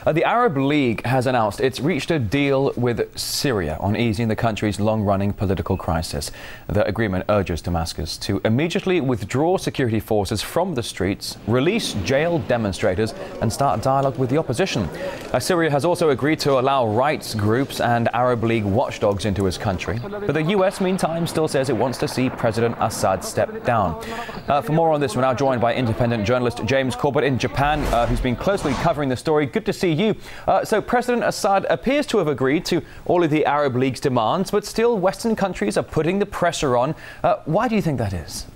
The Arab League has announced it's reached a deal with Syria on easing the country's long-running political crisis. The agreement urges Damascus to immediately withdraw security forces from the streets, release jailed demonstrators and start dialogue with the opposition. Syria has also agreed to allow rights groups and Arab League watchdogs into its country. But the US, meantime, still says it wants to see President Assad step down. For more on this, we're now joined by independent journalist James Corbett in Japan, who's been closely covering the story. Good to see you. So President Assad appears to have agreed to all of the Arab League's demands, but still Western countries are putting the pressure on. Why do you think that is?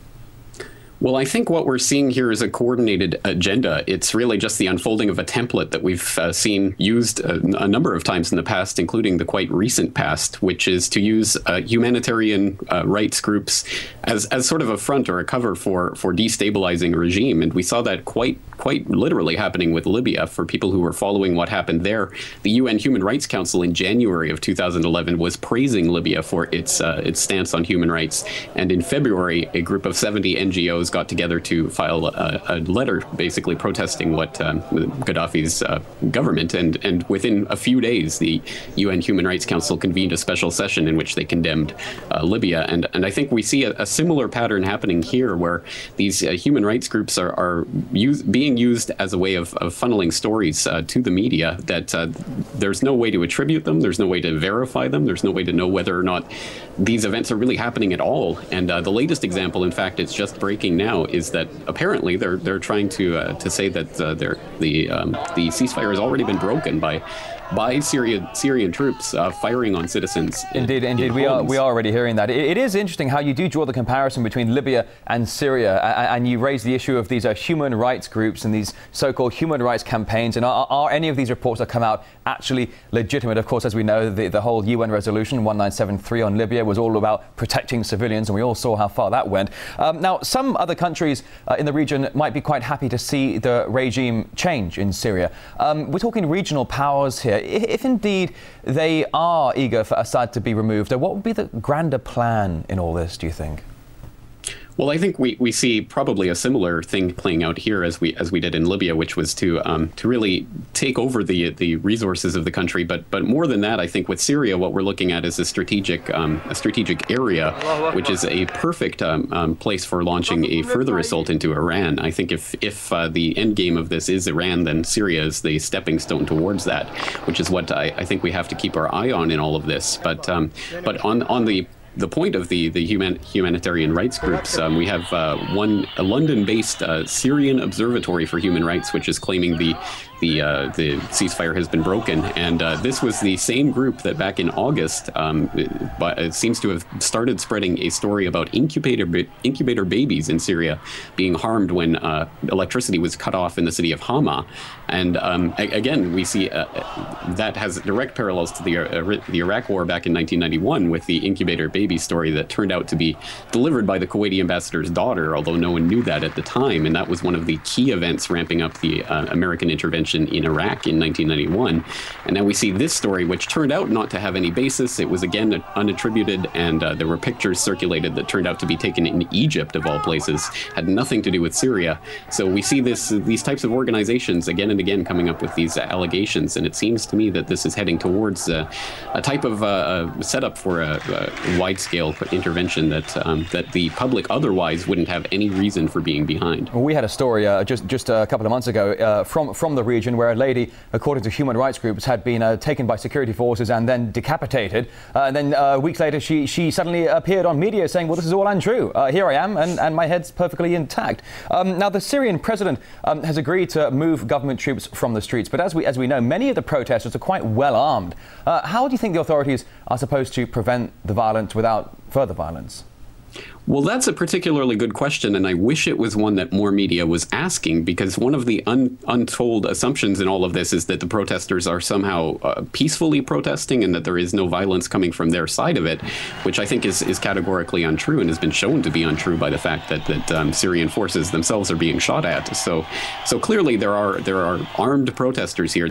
Well, I think what we're seeing here is a coordinated agenda. It's really just the unfolding of a template that we've seen used a number of times in the past, including the quite recent past, which is to use humanitarian rights groups as sort of a front or a cover for destabilizing a regime. And we saw that quite literally happening with Libya. For people who were following what happened there, the UN Human Rights Council in January of 2011 was praising Libya for its stance on human rights. And in February, a group of 70 NGOs got together to file a letter basically protesting what Gaddafi's government, and within a few days the UN Human Rights Council convened a special session in which they condemned Libya. And I think we see a similar pattern happening here, where these human rights groups are being used as a way of funneling stories to the media that there's no way to attribute them, there's no way to verify them, there's no way to know whether or not these events are really happening at all. And the latest example, in fact, it's just breaking now, is that apparently they're trying to say that the ceasefire has already been broken by Syrian troops firing on citizens. Indeed. We are already hearing that. It is interesting how you do draw the comparison between Libya and Syria, and you raise the issue of these human rights groups and these so-called human rights campaigns. And are any of these reports that come out actually legitimate? Of course, as we know, the whole UN resolution 1973 on Libya was all about protecting civilians, and we all saw how far that went. Now, some other countries in the region might be quite happy to see the regime change in Syria. We're talking regional powers here. If indeed they are eager for Assad to be removed, what would be the grander plan in all this, do you think? Well, I think we see probably a similar thing playing out here as we did in Libya, which was to really take over the resources of the country. But more than that, I think with Syria, what we're looking at is a strategic area, which is a perfect place for launching a further assault into Iran. I think if the end game of this is Iran, then Syria is the stepping stone towards that, which is what I think we have to keep our eye on in all of this. But on the point of the humanitarian rights groups, we have a London-based Syrian Observatory for Human Rights, which is claiming the ceasefire has been broken. And this was the same group that back in August it seems to have started spreading a story about incubator babies in Syria being harmed when electricity was cut off in the city of Hama. And again, we see that has direct parallels to the Iraq War back in 1991 with the incubator baby story that turned out to be delivered by the Kuwaiti ambassador's daughter, although no one knew that at the time. And that was one of the key events ramping up the American intervention in Iraq in 1991. And now we see this story, which turned out not to have any basis. It was again unattributed, and there were pictures circulated that turned out to be taken in Egypt, of all places, had nothing to do with Syria. So we see these types of organizations again and again coming up with these allegations, and it seems to me that this is heading towards a type of setup for a wide-scale intervention that the public otherwise wouldn't have any reason for being behind. Well, we had a story just a couple of months ago from the region where a lady, according to human rights groups, had been taken by security forces and then decapitated. And then weeks later, she suddenly appeared on media saying, well, this is all untrue. Here I am, and my head's perfectly intact. Now, the Syrian president has agreed to move government troops from the streets. But as we know, many of the protesters are quite well armed. How do you think the authorities are supposed to prevent the violence without further violence? Well, that's a particularly good question, and I wish it was one that more media was asking, because one of the untold assumptions in all of this is that the protesters are somehow peacefully protesting and that there is no violence coming from their side of it, which I think is categorically untrue and has been shown to be untrue by the fact that Syrian forces themselves are being shot at. So clearly there are armed protesters here.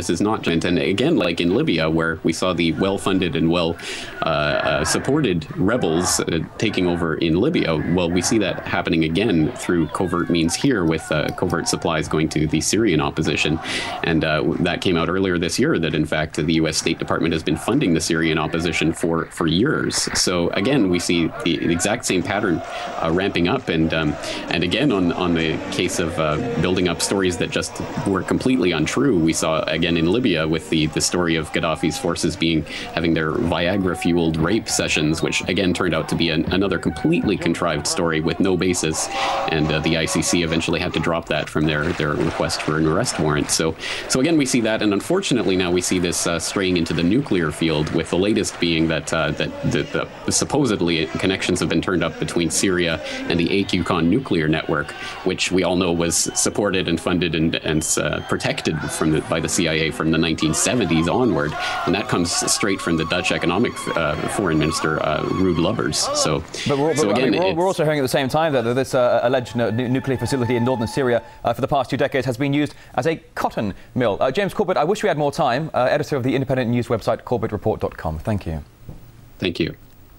This is not giant. And again, like in Libya, where we saw the well-funded and well-supported rebels taking over in Libya, well, we see that happening again through covert means here with covert supplies going to the Syrian opposition. And that came out earlier this year that, in fact, the U.S. State Department has been funding the Syrian opposition for years. So again, we see the exact same pattern ramping up. And again, on the case of building up stories that just were completely untrue, we saw again in Libya with the story of Gaddafi's forces having their Viagra-fueled rape sessions, which again turned out to be another completely contrived story with no basis. And the ICC eventually had to drop that from their request for an arrest warrant. So again, we see that, and unfortunately now we see this straying into the nuclear field, with the latest being that the supposedly connections have been turned up between Syria and the AQCON nuclear network, which we all know was supported and funded and protected by the CIA from the 1970s onward, and that comes straight from the Dutch economic foreign minister Ruud Lubbers. We're also hearing at the same time that this alleged nuclear facility in northern Syria for the past 2 decades has been used as a cotton mill. James Corbett, I wish we had more time. Editor of the independent news website corbettreport.com. Thank you. Thank you.